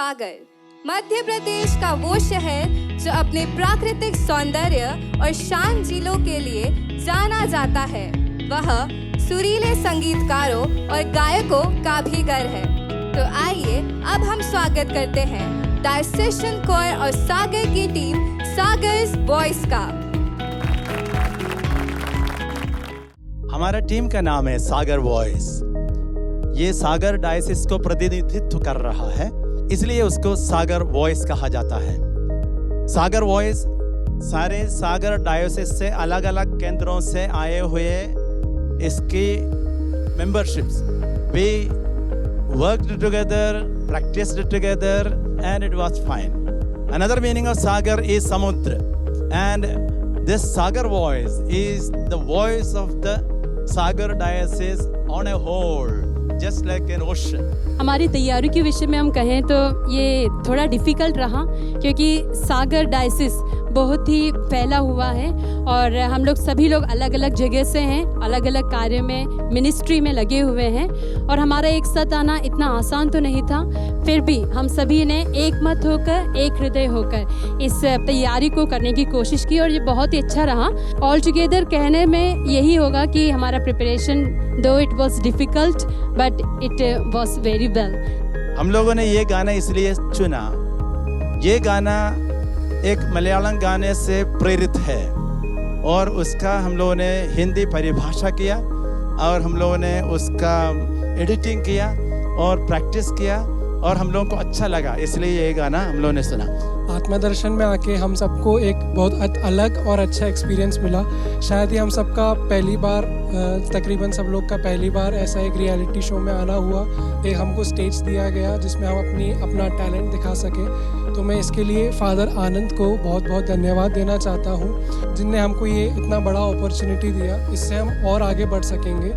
सागर मध्य प्रदेश का वो शहर जो अपने प्राकृतिक सौंदर्य और शांत झीलों के लिए जाना जाता है। वह सुरीले संगीतकारों और गायकों का भी घर है। तो आइए अब हम स्वागत करते हैं डायसेशन कोयर और सागर की टीम सागर्स बॉयज का। हमारा टीम का नाम है सागर बॉयज। ये सागर डायसिस को प्रतिनिधित्व कर रहा है, इसलिए उसको सागर वॉइस कहा जाता है। सागर वॉइस सारे सागर डायोसिस से अलग अलग केंद्रों से आए हुए इसकी memberships we worked together, practiced together and it was fine. Another meaning of Sagar is samudra and this Sagar voice is the voice of the Sagar diocese on a whole, just like an ocean. हमारी तैयारी के विषय में हम कहें तो ये थोड़ा डिफ़िकल्ट रहा, क्योंकि सागर डायसिस बहुत ही फैला हुआ है और हम लोग सभी लोग अलग अलग जगह से हैं, अलग अलग कार्य में, मिनिस्ट्री में लगे हुए हैं और हमारा एक साथ आना इतना आसान तो नहीं था। फिर भी हम सभी ने एक मत होकर, एक हृदय होकर इस तैयारी को करने की कोशिश की और ये बहुत ही अच्छा रहा। ऑल टुगेदर कहने में यही होगा कि हमारा प्रिपरेशन दो it was difficult but it was very well. हम लोगों ने ये गाना इसलिए चुना, ये गाना एक मलयालम गाने से प्रेरित है और उसका हम लोगों ने हिंदी परिभाषा किया और हम लोगों ने उसका एडिटिंग किया और प्रैक्टिस किया और हम लोगों को अच्छा लगा, इसलिए ये गाना हम लोगों ने सुना। आत्मदर्शन में आके हम सबको एक बहुत अलग और अच्छा एक्सपीरियंस मिला। शायद ही हम सबका पहली बार, तकरीबन सब लोग का पहली बार ऐसा एक रियलिटी शो में आना हुआ, एक हमको स्टेज दिया गया जिसमें हम अपना टैलेंट दिखा सके। तो मैं इसके लिए फादर आनंद को बहुत बहुत धन्यवाद देना चाहता हूँ, जिनने हमको ये इतना बड़ा अपॉर्चुनिटी दिया। इससे हम और आगे बढ़ सकेंगे,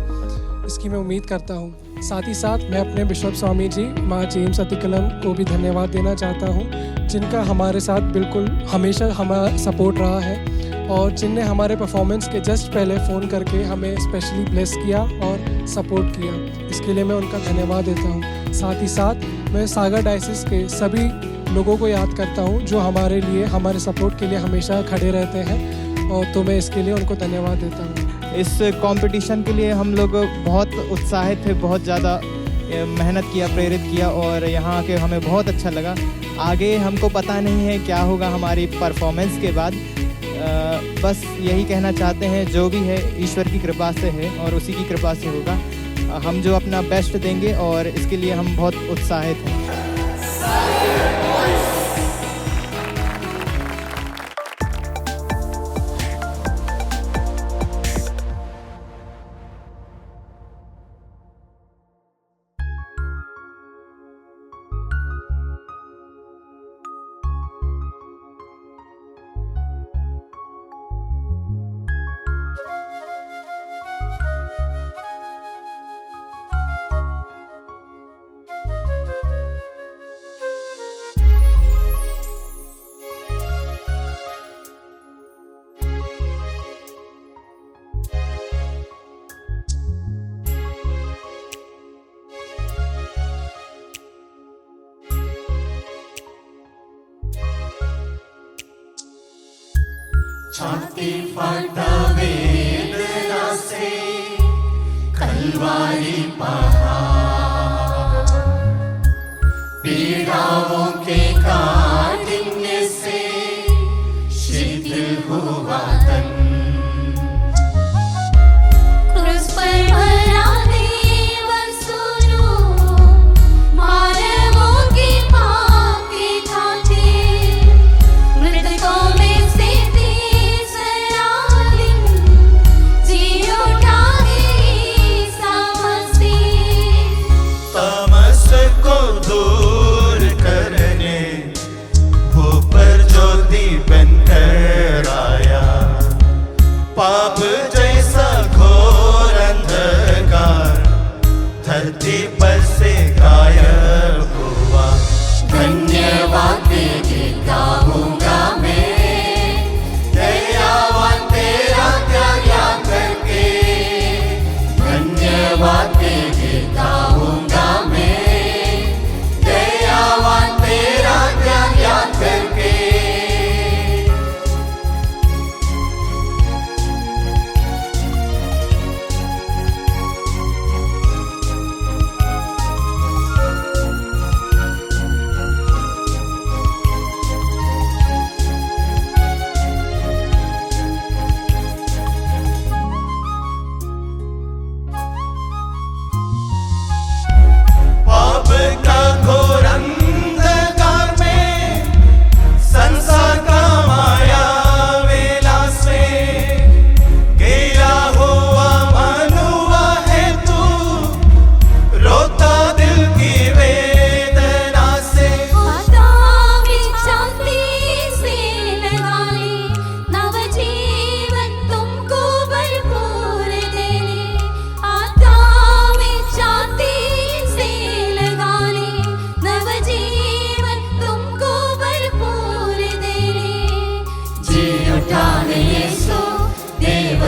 इसकी मैं उम्मीद करता हूँ। साथ ही साथ मैं अपने बिशप स्वामी जी माँ जेम्स अतिकलम को भी धन्यवाद देना चाहता हूँ, जिनका हमारे साथ बिल्कुल हमेशा हमारा सपोर्ट रहा है और जिनने हमारे परफॉर्मेंस के जस्ट पहले फ़ोन करके हमें स्पेशली ब्लेस किया और सपोर्ट किया। इसके लिए मैं उनका धन्यवाद देता हूँ। साथ ही साथ मैं सागर डायसिस के सभी लोगों को याद करता हूँ जो हमारे लिए, हमारे सपोर्ट के लिए हमेशा खड़े रहते हैं और तो मैं इसके लिए उनको धन्यवाद देता हूँ। इस कंपटीशन के लिए हम लोग बहुत उत्साहित थे, बहुत ज़्यादा मेहनत किया, प्रेरित किया और यहाँ आके हमें बहुत अच्छा लगा। आगे हमको पता नहीं है क्या होगा हमारी परफॉर्मेंस के बाद, बस यही कहना चाहते हैं जो भी है ईश्वर की कृपा से है और उसी की कृपा से होगा। हम जो अपना बेस्ट देंगे और इसके लिए हम बहुत उत्साहित हैं। छाती फटा वेदना से कलवारी पहाड़, पीड़ाओं के काठिन्य से शिथिल हुआ तन। क्रूस पर भरा देव सुनो, मानवों की पाप के खातिर, मृतकों में से पाप जैसा घोर अंधकार धरती पर से गायब हुआ। धन्यवाद देता हूँगा मैं, दयावान तेरा त्याग याद करके। धन्यवाद देता हूँगा मैं, दयावान तेरा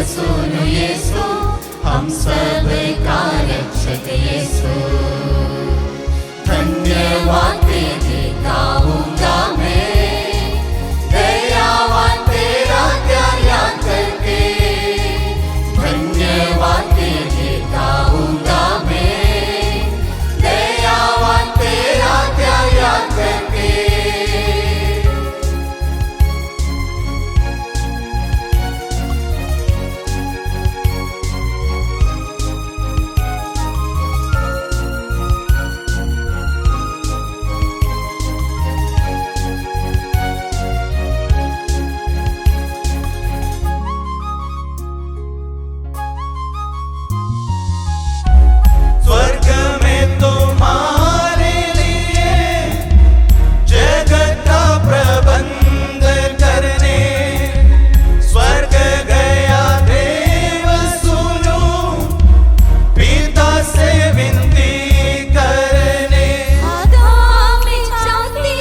सुनो यीशु हम सब का रक्षक यीशु धन्यवाद तेरे गाऊंगा मैं दयावान तेरा प्यार याद करके धन्यवाद तेरे गाऊंगा मैं दयावान तेरा प्यार याद करके स्वर्ग में तुम्हारे लिए जगत का प्रबंध करने स्वर्ग गया देव सुनो पिता से विनती करने आदाम में चांदी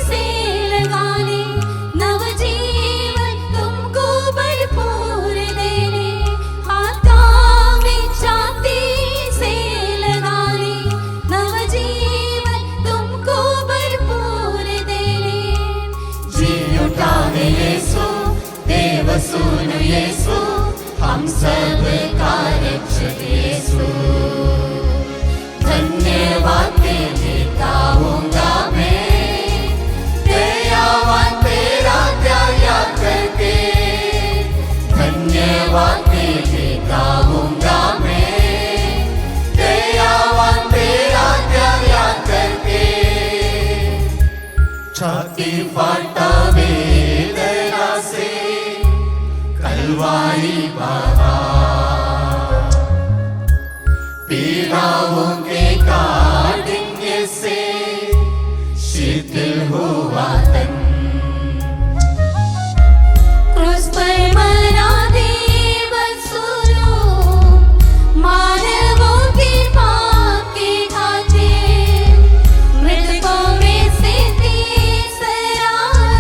से लगाने नवजीवन तुमको भरपूर देने आदाम में चांदी से लगाने नवजीवन तुमको भरपूर देने जी उठा है यीशु देव सुनो यीशु हम सब का रक्षक यीशु धन्यवाद तेरे गाऊंगा मैं दयावान तेरा प्यार याद करके धन्यवाद तेरे गाऊंगा मैं दयावान तेरा प्यार याद करके छाती फाटा वेदना से कलवारी बाबा पीड़ाओं के काटिंगे से शीतल हुआ तन क्रूस पर मरा देव सुनो मानवों के पाप के खातिर मृतकों में से तीसरा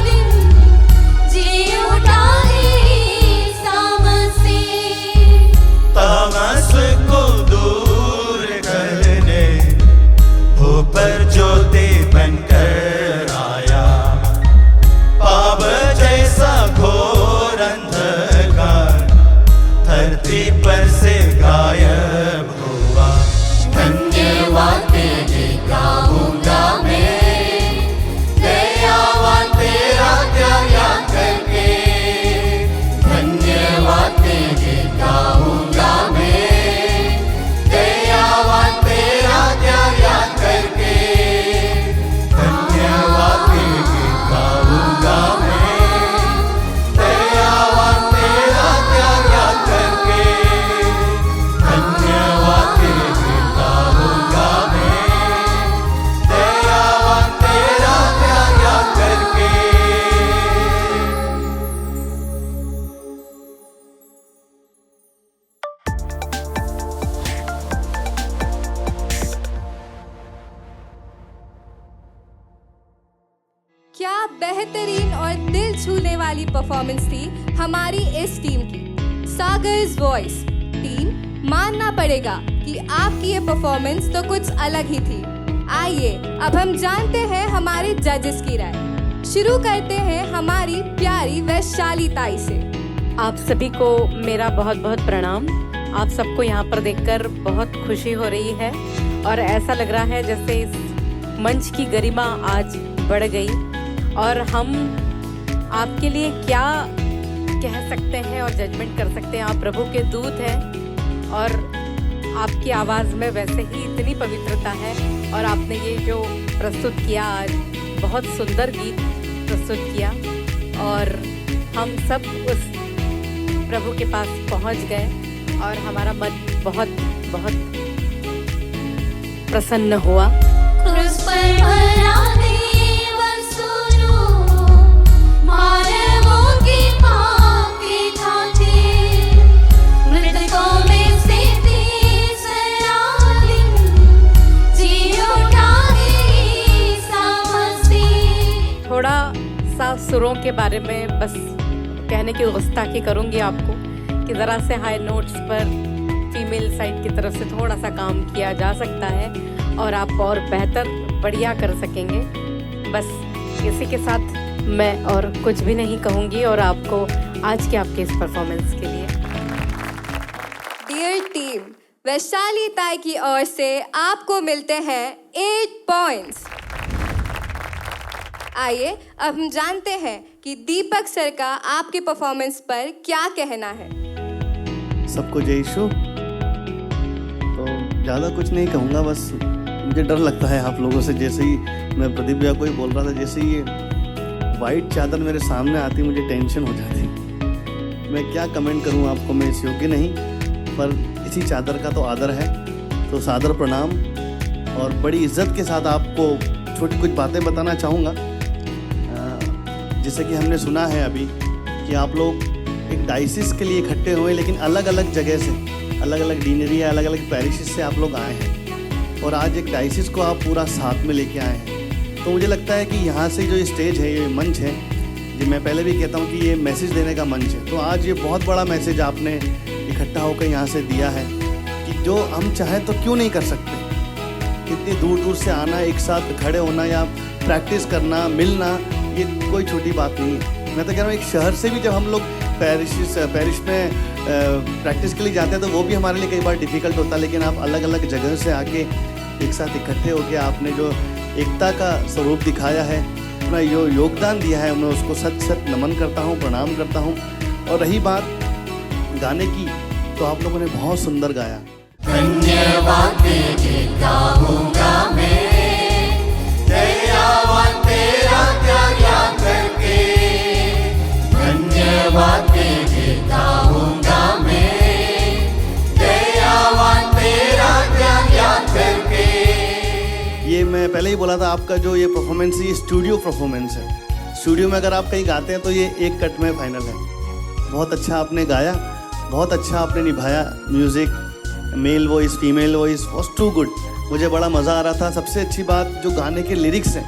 दिन जी उठा ईसा मसीह तमस को दूर करने ऊपर ज्योति बनकर आया पाप जैसा घोर अंधकार धरती पर से गायब हुआ धन्यवाद तेरे गाऊंगा मैं दयावान तेरा प्यार याद करके धन्यवाद तेरे गाऊंगा मैं दयावान तेरा प्यार याद करके धन्यवाद तेरे गाऊंगा मैं दयावान तेरा प्यार याद करके धन्यवाद तेरे गाऊंगा मैं दयावान तेरा प्यार याद करके क्या बेहतरीन और दिल छूने वाली परफॉर्मेंस थी हमारी इस टीम की सागर्स वॉइस टीम। मानना पड़ेगा कि आपकी ये परफॉर्मेंस तो कुछ अलग ही थी। आइए अब हम जानते हैं हमारे जजेस की राय। शुरू करते हैं हमारी प्यारी वैशाली ताई से। आप सभी को मेरा बहुत बहुत प्रणाम। आप सबको यहाँ पर देखकर बहुत खुशी हो रही है और ऐसा लग रहा है जैसे इस मंच की गरिमा आज बढ़ गई और हम आपके लिए क्या कह सकते हैं और जजमेंट कर सकते हैं। आप प्रभु के दूत हैं और आपकी आवाज़ में वैसे ही इतनी पवित्रता है और आपने ये जो प्रस्तुत किया आज बहुत सुंदर गीत प्रस्तुत किया और हम सब उस प्रभु के पास पहुंच गए और हमारा मन बहुत बहुत प्रसन्न हुआ। क्रूस पर मरा देव सुनो मानवों के पाप के खातिर मृतकों में से तीसरा दिन जी उठा ईसा मसीह। थोड़ा सा सुरों के बारे में बस कहने की गुस्ताखी करूंगी आपको कि ज़रा से हाई नोट्स पर फीमेल साइड की तरफ से थोड़ा सा काम किया जा सकता है और आप और बेहतर बढ़िया कर सकेंगे। बस इसी के साथ मैं और कुछ भी नहीं कहूँगी और आपको आज के आपके इस परफॉर्मेंस के लिए डियर टीम, वैशाली ताई की ओर से आपको मिलते हैं 8 पॉइंट्स। आइए अब हम जानते हैं कि दीपक सर का आपके परफॉर्मेंस पर क्या कहना है। सबको जय यीशु। तो ज़्यादा कुछ नहीं कहूँगा, बस मुझे डर लगता है आप लोगों से। जैसे ही मैं प्रदीप भैया को ही बोल रहा था, जैसे ही ये वाइट चादर मेरे सामने आती मुझे टेंशन हो जाती। मैं क्या कमेंट करूँ आपको, मैं इस योग्य नहीं, पर इसी चादर का तो आदर है, तो सादर प्रणाम। और बड़ी इज्जत के साथ आपको छोटी कुछ बातें बताना चाहूँगा। जैसे कि हमने सुना है अभी कि आप लोग एक डाइसिस के लिए इकट्ठे हुए, लेकिन अलग अलग जगह से, अलग अलग डीनरी या अलग अलग पैरिशेस से आप लोग आए हैं और आज एक डाइसिस को आप पूरा साथ में लेके आए हैं। तो मुझे लगता है कि यहाँ से जो ये स्टेज है, ये मंच है, जो मैं पहले भी कहता हूँ कि ये मैसेज देने का मंच है। तो आज ये बहुत बड़ा मैसेज आपने इकट्ठा होकर यहाँ से दिया है कि जो हम चाहें तो क्यों नहीं कर सकते। इतनी दूर दूर से आना, एक साथ खड़े होना या प्रैक्टिस करना, मिलना, ये कोई छोटी बात नहीं है। मैं तो कह रहा हूँ एक शहर से भी जब हम लोग पैरिश में प्रैक्टिस के लिए जाते हैं तो वो भी हमारे लिए कई बार डिफ़िकल्ट होता है, लेकिन आप अलग अलग जगह से आके एक साथ इकट्ठे होकर आपने जो एकता का स्वरूप दिखाया है, अपना जो योगदान दिया है, मैं उसको सच सच नमन करता हूँ, प्रणाम करता हूँ। और रही बात गाने की, तो आप लोगों ने बहुत सुंदर गाया। धन्यवाद देता हूँगा मैं, दयावान तेरा त्याग याद करके। धन्यवाद देता हूँगा मैं, दयावान तेरा त्याग याद करके। ये मैं पहले ही बोला था, आपका जो ये परफॉर्मेंस है, ये स्टूडियो परफॉर्मेंस है। स्टूडियो में अगर आप कहीं गाते हैं तो ये एक कट में फाइनल है। बहुत अच्छा आपने गाया, बहुत अच्छा आपने निभाया। Music, male voice, female voice, was too good. मुझे बड़ा मज़ा आ रहा था। सबसे अच्छी बात जो गाने के लिरिक्स हैं,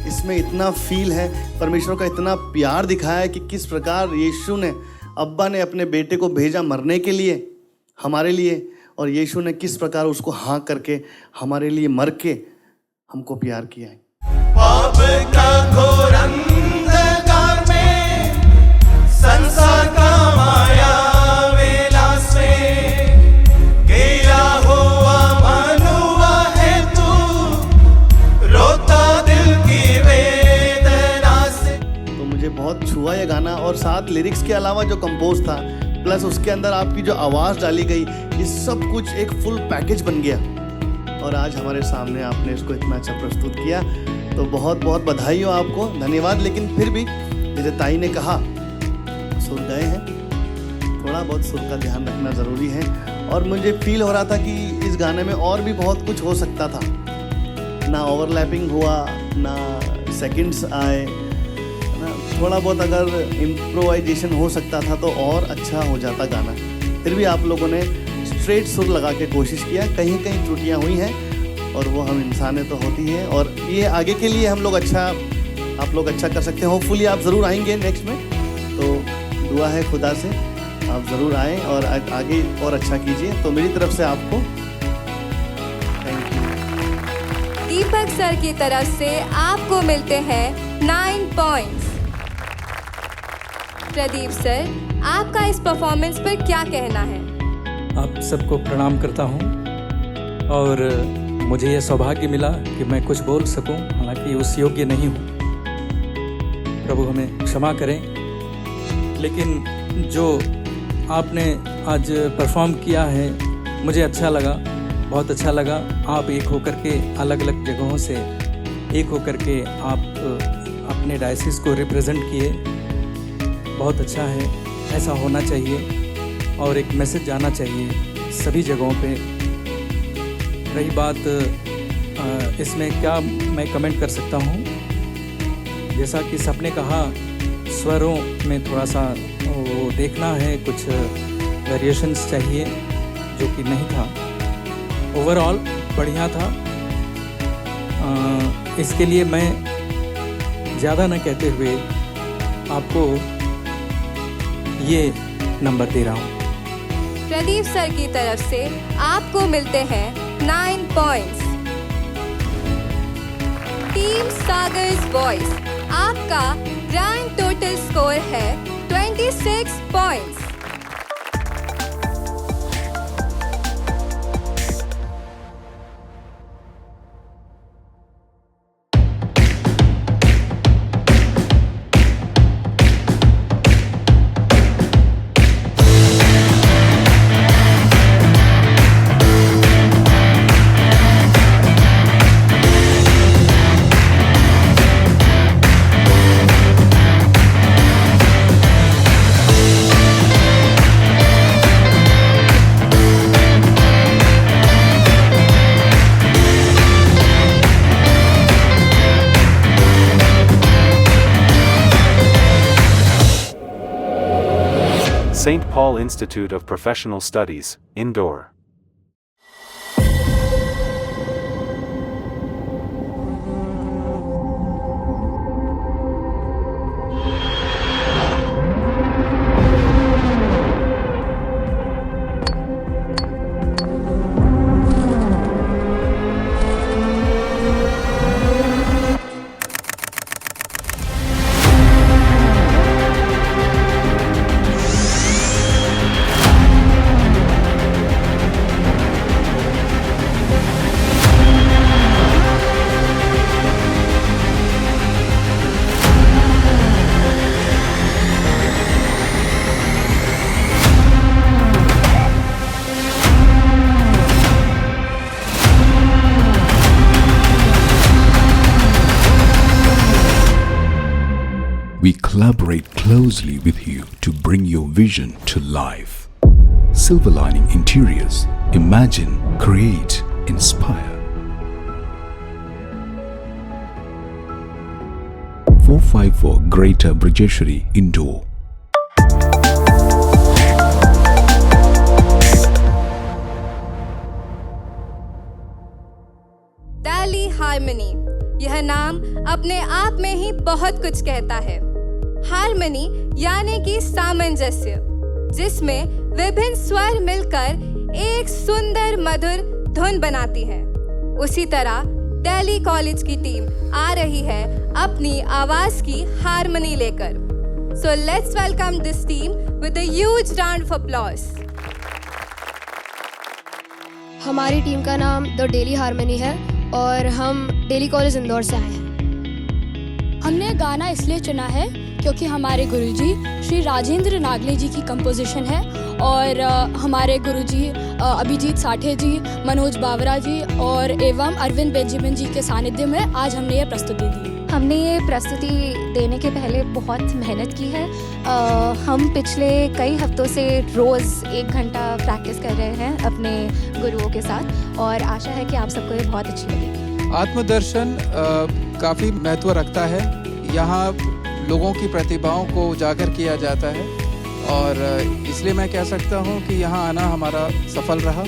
इसमें इतना फील है, परमेश्वर का इतना प्यार दिखाया है कि किस प्रकार यीशु ने, अब्बा ने अपने बेटे को भेजा मरने के लिए, हमारे लिए, और यीशु ने किस प्रकार उसको हाँ करके हमारे लिए मर के हमको प्यार किया है। पाप का घोर अंधकार में, संसार का माया विलास में, गिरा हुआ मनुआ है तू, रोता दिल की वेदना से। तो मुझे बहुत छुआ ये गाना, और साथ लिरिक्स के अलावा जो कंपोज था, प्लस उसके अंदर आपकी जो आवाज़ डाली गई, ये सब कुछ एक फुल पैकेज बन गया। और आज हमारे सामने आपने इसको इतना अच्छा प्रस्तुत किया, तो बहुत बहुत बधाई हो आपको, धन्यवाद। लेकिन फिर भी जैसे ताई ने कहा, सुर गए हैं, थोड़ा बहुत सुर का ध्यान रखना ज़रूरी है। और मुझे फील हो रहा था कि इस गाने में और भी बहुत कुछ हो सकता था। ना ओवरलैपिंग हुआ, ना सेकंड्स आए, ना थोड़ा बहुत अगर इम्प्रोवाइजेशन हो सकता था तो और अच्छा हो जाता गाना। फिर भी आप लोगों ने स्ट्रेट सुर लगा के कोशिश किया। कहीं कहीं त्रुटियाँ हुई हैं और वो हम इंसानें तो होती है, और ये आगे के लिए हम लोग अच्छा, आप लोग अच्छा कर सकते हैं। होपफुली आप ज़रूर आएंगे नेक्स्ट में, तो दुआ है खुदा से आप ज़रूर आएँ और आगे और अच्छा कीजिए। तो मेरी तरफ से आपको थैंक यू। दीपक सर की तरफ से आपको मिलते हैं 9 पॉइंट्स। प्रदीप सर, आपका इस परफॉर्मेंस पर क्या कहना है? आप सबको प्रणाम करता हूं, और मुझे यह सौभाग्य मिला कि मैं कुछ बोल सकूं, हालांकि उस योग्य नहीं हूं, प्रभु हमें क्षमा करें। लेकिन जो आपने आज परफॉर्म किया है, मुझे अच्छा लगा, बहुत अच्छा लगा। आप एक होकर के अलग अलग जगहों से एक होकर के आप अपने डायसिस को रिप्रेजेंट किए, बहुत अच्छा है, ऐसा होना चाहिए और एक मैसेज जाना चाहिए सभी जगहों पे। रही बात इसमें क्या मैं कमेंट कर सकता हूँ, जैसा कि सबने कहा, स्वरों में थोड़ा सा वो देखना है, कुछ वेरिएशंस चाहिए, जो कि नहीं था। ओवरऑल बढ़िया था। इसके लिए मैं ज़्यादा न कहते हुए आपको ये नंबर दे रहा हूँ। प्रदीप सर की तरफ से आपको मिलते हैं 9 पॉइंट्स। टीम सागर्स बॉयज, आपका ग्रैंड टोटल स्कोर है 26 points. St. Paul Institute of Professional Studies, Indore. We collaborate closely with you to bring your vision to life. Silver Lining Interiors. Imagine, create, inspire. 454 Greater Brigeshwari, Indore. Dali Harmony, यह नाम अपने आप में ही बहुत कुछ कहता है। हार्मनी यानी कि सामंजस्य, जिसमें विभिन्न स्वर मिलकर एक सुंदर मधुर धुन बनाती है। उसी तरह दिल्ली कॉलेज की टीम आ रही है अपनी आवाज की हार्मनी लेकर। So let's welcome this team with a huge round of applause. हमारी टीम का नाम द डेली हार्मनी है और हम डेली कॉलेज इंदौर से आए हैं। हमने गाना इसलिए चुना है क्योंकि हमारे गुरुजी श्री राजेंद्र नागले जी की कंपोजिशन है और हमारे गुरुजी अभिजीत साठे जी, मनोज बावरा जी और एवं अरविंद बेंजामिन जी के सानिध्य में आज हमने ये प्रस्तुति दी। हमने ये प्रस्तुति देने के पहले बहुत मेहनत की है। हम पिछले कई हफ्तों से रोज़ 1 घंटा प्रैक्टिस कर रहे हैं अपने गुरुओं के साथ और आशा है कि आप सबको ये बहुत अच्छी लगेगी। आत्मदर्शन काफ़ी महत्व रखता है। यहाँ लोगों की प्रतिभाओं को उजागर किया जाता है और इसलिए मैं कह सकता हूँ कि यहाँ आना हमारा सफल रहा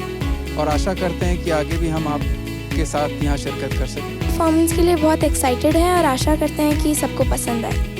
और आशा करते हैं कि आगे भी हम आपके साथ यहाँ शिरकत कर सकें। परफॉर्मेंस के लिए बहुत एक्साइटेड हैं और आशा करते हैं कि सबको पसंद आए।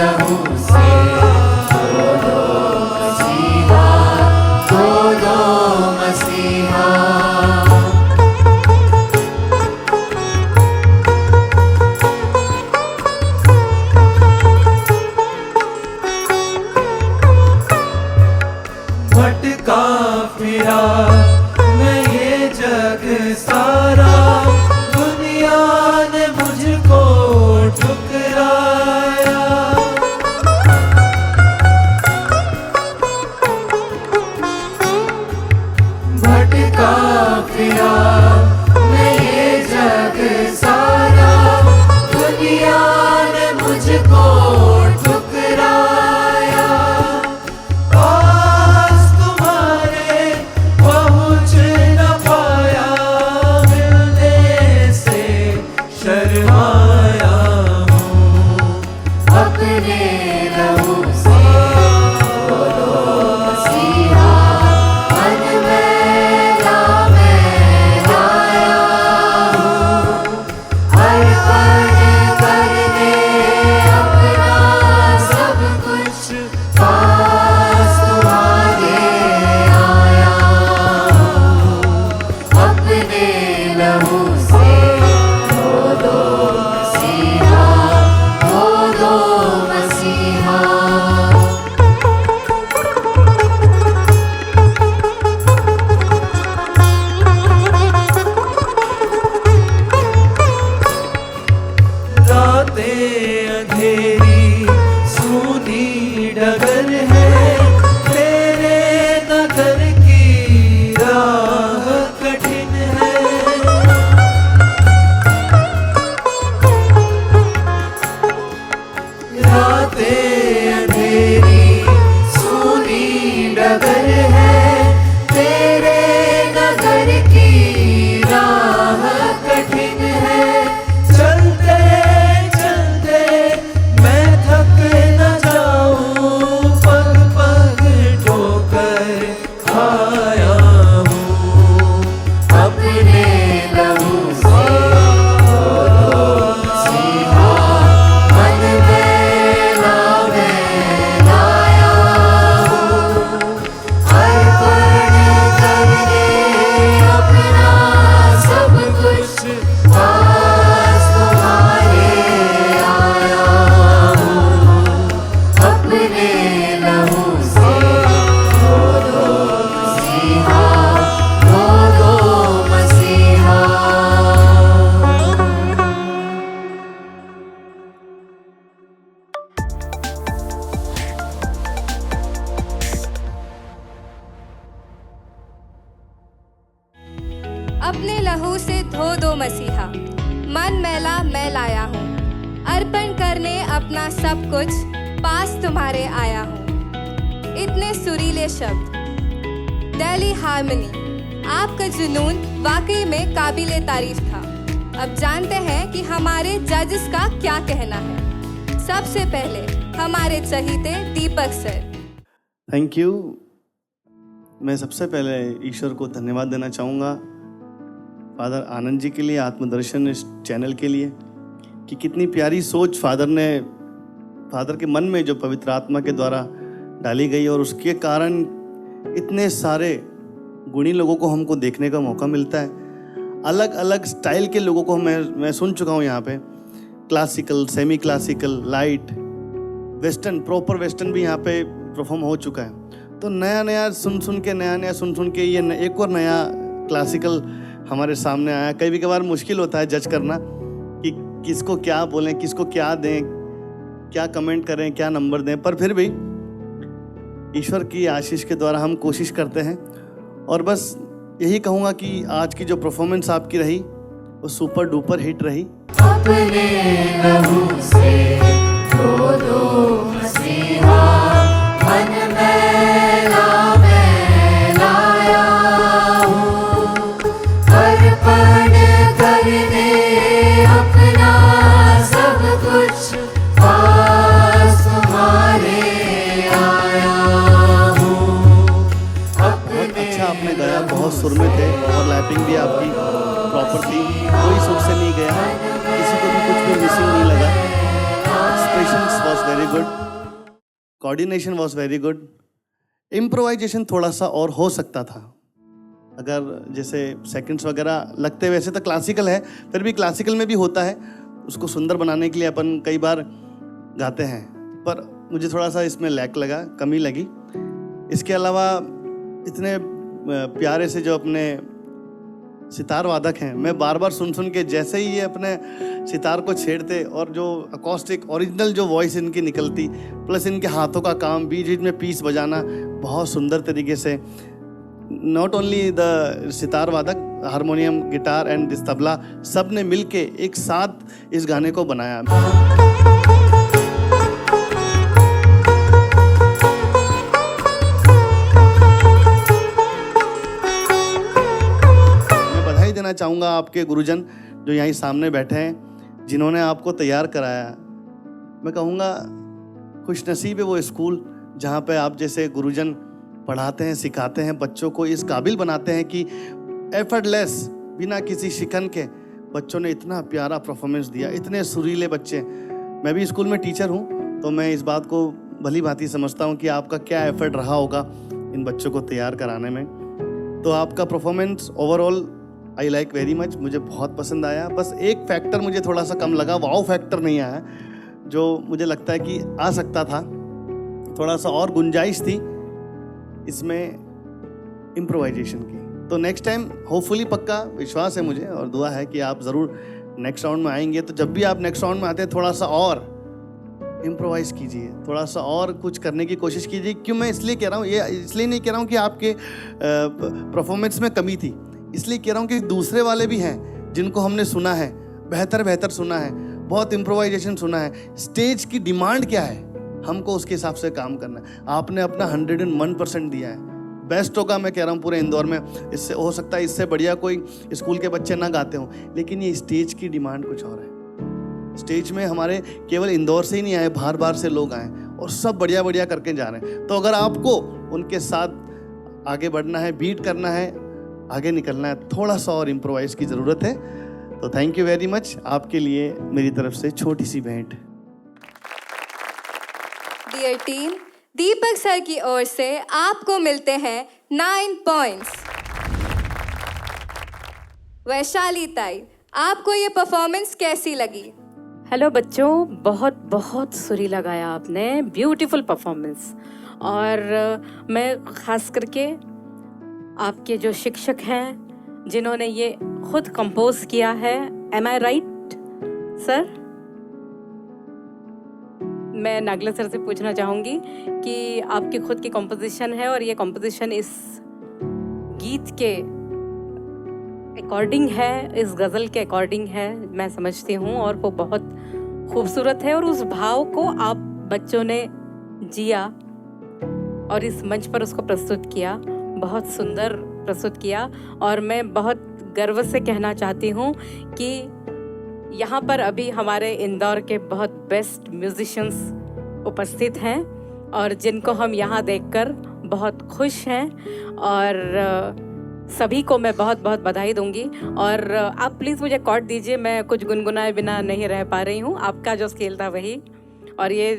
लहू से धो दो मसीहा, धो दो मसीहा। भटका फिरा मैं ये जग सारा, दुनिया ने मुझको ठुकराया। भटका फिरा मैं ये जग सारा, दुनिया ने मुझको ठुकराया। पास तुम्हारे पहुँच न पाया, मिलने से शर्माया हूँ। अपने लहू से धो दो मसीहा, मन मैला मैं लाया हूँ। अर्पण करने अपना सब कुछ पास तुम्हारे आया हूँ। अपने लहू से धो दो मसीहा, धो दो मसीहा। रातें अंधेरी सूनी डगर है, तेरे नगर की राह कठिन है। रातें अंधेरी सूनी डगर है, तेरे नगर की राह कठिन है। चलते चलते मैं थक न जाऊं, पग पग ठोकर खाया हूँ। अपने लहू से धो दो मसीहा, मन मैला मैं लाया हूँ। अर्पण करने अपना सब कुछ पास तुम्हारे आया हूँ। अपने लहू से धो दो मसीहा, धो दो मसीहा। अपने लहू से धो दो मसीहा, मन मैला मैं लाया हूँ। अर्पण करने अपना सब कुछ पास तुम्हारे आया हूँ। इतने सुरीले शब्द, दिल्ली हार्मनी, आपका जुनून वाकई में काबिले तारीफ था। अब जानते हैं कि हमारे जजेस का क्या कहना है। सबसे पहले हमारे चहीते दीपक सर। Thank you. मैं सबसे पहले ईश्वर को धन्यवाद देना चाहूँगा फादर आनंद जी के लिए, आत्मदर्शन इस चैनल के लिए, कि कितनी प्यारी सोच फादर के मन में जो पवित्र आत्मा के द्वारा डाली गई, और उसके कारण इतने सारे गुणी लोगों को हमको देखने का मौका मिलता है। अलग अलग स्टाइल के लोगों को मैं सुन चुका हूँ यहाँ पे, classical, semi classical, light, western, proper western भी यहाँ पे परफॉर्म हो चुका है। तो नया नया सुन के ये एक और नया क्लासिकल हमारे सामने आया। कई बार मुश्किल होता है जज करना कि किसको क्या बोलें, किसको क्या दें, क्या कमेंट करें, क्या नंबर दें, पर फिर भी ईश्वर की आशीष के द्वारा हम कोशिश करते हैं। और बस यही कहूँगा कि आज की जो परफॉर्मेंस आपकी रही वो सुपर डुपर हिट रही। अपने लहू से धो दो मसीहा, मन मैला मैं लाया हूँ। अर्पण करने अपना सब कुछ पास तुम्हारे आया हूँ। बहुत अच्छा आपने गाया, बहुत सुर में थे, ओवरलैपिंग भी आपकी प्रॉपर थी, कोई सुर से नहीं गया, किसी को भी कुछ भी मिसिंग नहीं लगा। Expressions was coordination was very good. Improvisation थोड़ा सा और हो सकता था, अगर जैसे सेकंड्स वगैरह लगते, वैसे तो क्लासिकल है, फिर भी क्लासिकल में भी होता है, उसको सुंदर बनाने के लिए अपन कई बार गाते हैं, पर मुझे थोड़ा सा इसमें लैक लगा, कमी लगी. इसके अलावा इतने प्यारे से जो अपने सितार वादक हैं, मैं बार बार सुन सुन के जैसे ही ये अपने सितार को छेड़ते और जो अकॉस्टिक ओरिजिनल जो वॉइस इनकी निकलती, प्लस इनके हाथों का काम, बीच बीच में पीस बजाना बहुत सुंदर तरीके से. नॉट ओनली द सितार वादक, harmonium, guitar and this tabla, सब ने मिल के एक साथ इस गाने को बनाया. मैं बधाई देना चाहूँगा आपके गुरुजन जो यहीं सामने बैठे हैं, जिन्होंने आपको तैयार कराया. मैं कहूँगा खुशनसीब है वो स्कूल जहाँ पे आप जैसे गुरुजन पढ़ाते हैं, सिखाते हैं, बच्चों को इस काबिल बनाते हैं कि एफर्टलेस, बिना किसी शिकन के बच्चों ने इतना प्यारा परफॉर्मेंस दिया, इतने सुरीले बच्चे. मैं भी स्कूल में टीचर हूँ, तो मैं इस बात को भली भांति समझता हूँ कि आपका क्या एफर्ट रहा होगा इन बच्चों को तैयार कराने में. तो आपका performance overall I like very much, मुझे बहुत पसंद आया. बस एक फैक्टर मुझे थोड़ा सा कम लगा, वाओ फैक्टर नहीं आया, जो मुझे लगता है कि आ सकता था. थोड़ा सा और गुंजाइश थी इसमें इम्प्रोवाइजेशन की. तो नेक्स्ट टाइम होपफुली, पक्का विश्वास है मुझे और दुआ है कि आप ज़रूर नेक्स्ट राउंड में आएंगे. तो जब भी आप नेक्स्ट राउंड में आते हैं, थोड़ा सा और इम्प्रोवाइज़ कीजिए, थोड़ा सा और कुछ करने की कोशिश कीजिए. क्यों मैं इसलिए कह रहा हूँ, ये इसलिए नहीं कह रहा हूँ कि आपके परफॉर्मेंस में कमी थी, इसलिए कह रहा हूँ कि दूसरे वाले भी हैं जिनको हमने सुना है, बेहतर सुना है, बहुत इम्प्रोवाइजेशन सुना है. स्टेज की डिमांड क्या है, हमको उसके हिसाब से काम करना है. आपने अपना 101% दिया है, बेस्ट होगा मैं कह रहा हूँ पूरे इंदौर में. इससे हो सकता है इससे बढ़िया कोई स्कूल के बच्चे ना गाते हों, लेकिन ये स्टेज की डिमांड कुछ और है. स्टेज में हमारे केवल इंदौर से ही नहीं आए, बाहर बाहर से लोग आए और सब बढ़िया बढ़िया करके जा रहे हैं. तो अगर आपको उनके साथ आगे बढ़ना है, बीट करना है, आगे निकलना है, थोड़ा सा और इम्प्रोवाइज की ज़रूरत है. तो थैंक यू वेरी मच. आपके लिए मेरी तरफ से छोटी सी भेंट. डियर टीम, दीपक सर की ओर से आपको मिलते हैं 9 पॉइंट्स. वैशाली ताई, आपको ये परफॉर्मेंस कैसी लगी? हेलो बच्चों, बहुत बहुत सुरीला गाया आपने, ब्यूटीफुल परफॉर्मेंस. और मैं ख़ास करके आपके जो शिक्षक हैं जिन्होंने ये खुद कंपोज किया है, एम आई राइट सर? मैं नागला सर से पूछना चाहूँगी कि आपकी खुद की कंपोजिशन है और ये कंपोजिशन इस गीत के अकॉर्डिंग है, इस गज़ल के अकॉर्डिंग है, मैं समझती हूँ, और वो बहुत खूबसूरत है. और उस भाव को आप बच्चों ने जिया और इस मंच पर उसको प्रस्तुत किया, बहुत सुंदर प्रस्तुत किया. और मैं बहुत गर्व से कहना चाहती हूँ कि यहाँ पर अभी हमारे इंदौर के बहुत बेस्ट म्यूजिशियंस उपस्थित हैं और जिनको हम यहाँ देखकर बहुत खुश हैं. और सभी को मैं बहुत बहुत बधाई दूंगी. और आप प्लीज़ मुझे कॉर्ड दीजिए, मैं कुछ गुनगुनाए बिना नहीं रह पा रही हूँ. आपका जो स्केल था वही. और ये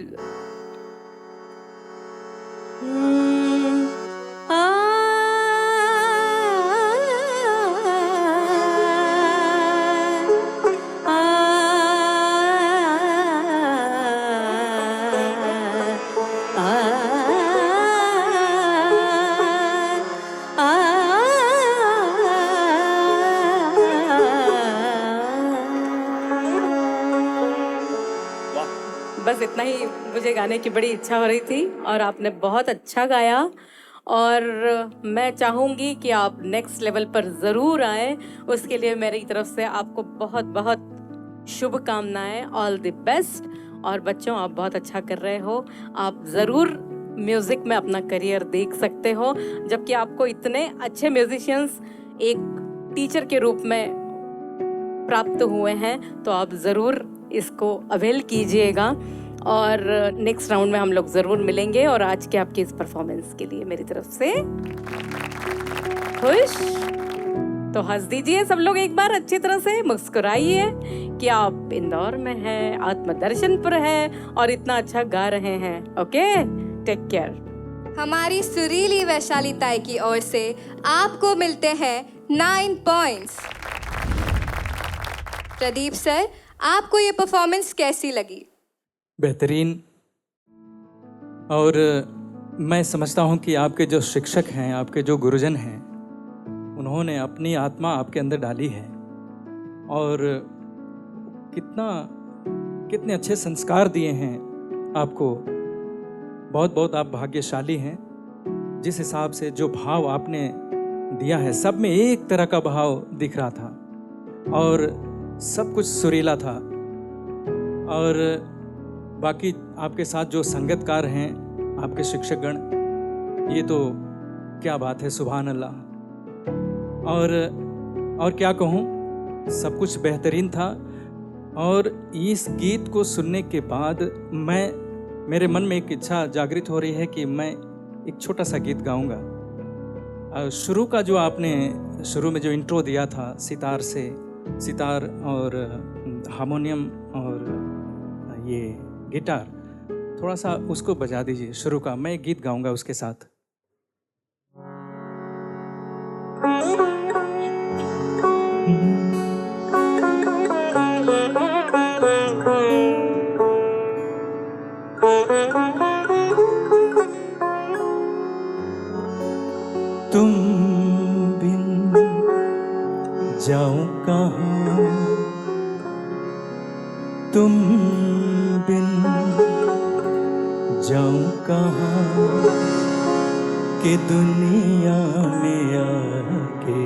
बस इतना ही मुझे गाने की बड़ी इच्छा हो रही थी और आपने बहुत अच्छा गाया. और मैं चाहूँगी कि आप नेक्स्ट लेवल पर ज़रूर आएँ. उसके लिए मेरी तरफ से आपको बहुत बहुत शुभकामनाएं. All the best. और बच्चों, आप बहुत अच्छा कर रहे हो. आप ज़रूर म्यूज़िक में अपना करियर देख सकते हो. जबकि आपको इतने अच्छे म्यूजिशियंस एक टीचर के रूप में प्राप्त हुए हैं, तो आप ज़रूर इसको अवेल कीजिएगा. और नेक्स्ट राउंड में हम लोग ज़रूर मिलेंगे. और आज के आपके इस परफॉर्मेंस के लिए मेरी तरफ से खुश. तो हंस दीजिए सब लोग एक बार अच्छी तरह से, मुस्कुराइए कि आप इंदौर में हैं, आत्मदर्शन पर है और इतना अच्छा गा रहे हैं। Okay, take care. हमारी सुरीली वैशालीताई की ओर से आपको मिलते हैं 9 पॉइंट्स। प्रदीप सर, आपको ये परफॉर्मेंस कैसी लगी? बेहतरीन। और मैं समझता हूँ कि आपके जो शिक्षक हैं, आपके जो गुरुजन हैं, उन्होंने अपनी आत्मा आपके अंदर डाली है और कितने अच्छे संस्कार दिए हैं आपको। बहुत बहुत आप भाग्यशाली हैं। जिस हिसाब से जो भाव आपने दिया है, सब में एक तरह का भाव दिख रहा था और सब कुछ सुरीला था। और बाकी आपके साथ जो संगतकार हैं, आपके शिक्षकगण, ये तो क्या बात है, सुभान अल्लाह। और क्या कहूँ, सब कुछ बेहतरीन था। और इस गीत को सुनने के बाद मेरे मन में एक इच्छा जागृत हो रही है कि मैं एक छोटा सा गीत गाऊंगा। शुरू का जो आपने शुरू में जो इंट्रो दिया था, सितार और हारमोनियम और ये गिटार, थोड़ा सा उसको बजा दीजिए शुरू का। मैं एक गीत गाऊंगा उसके साथ। तुम बिन जाऊं कहाँ, तुम बिन जाऊं कहाँ, कि दुनिया में आके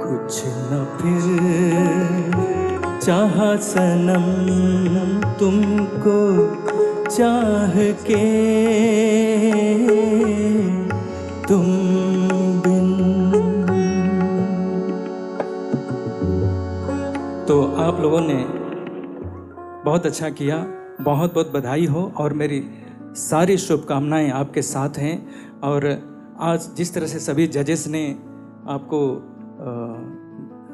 कुछ न फिर चाहा सनम तुमको चाह के, तुम बिन। तो आप लोगों ने बहुत अच्छा किया, बहुत बहुत बधाई हो और मेरी सारी शुभकामनाएं आपके साथ हैं। और आज जिस तरह से सभी जजेस ने आपको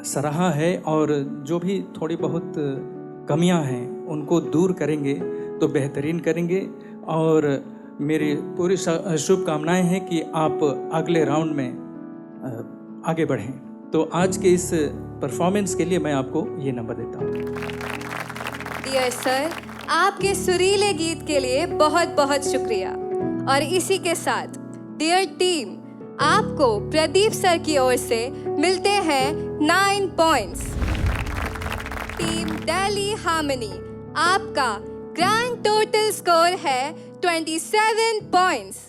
सराहा है और जो भी थोड़ी बहुत कमियां हैं उनको दूर करेंगे तो बेहतरीन करेंगे। और मेरी पूरी शुभकामनाएं हैं कि आप अगले राउंड में आगे बढ़ें। तो आज के इस परफॉर्मेंस के लिए मैं आपको ये नंबर देता हूँ। डियर सर, आपके सुरीले गीत के लिए बहुत बहुत शुक्रिया। और इसी के साथ डियर टीम, आपको प्रदीप सर की ओर से मिलते हैं 9 पॉइंट्स। टीम दिल्ली हार्मनी, आपका ग्रैंड टोटल स्कोर है 27 पॉइंट्स।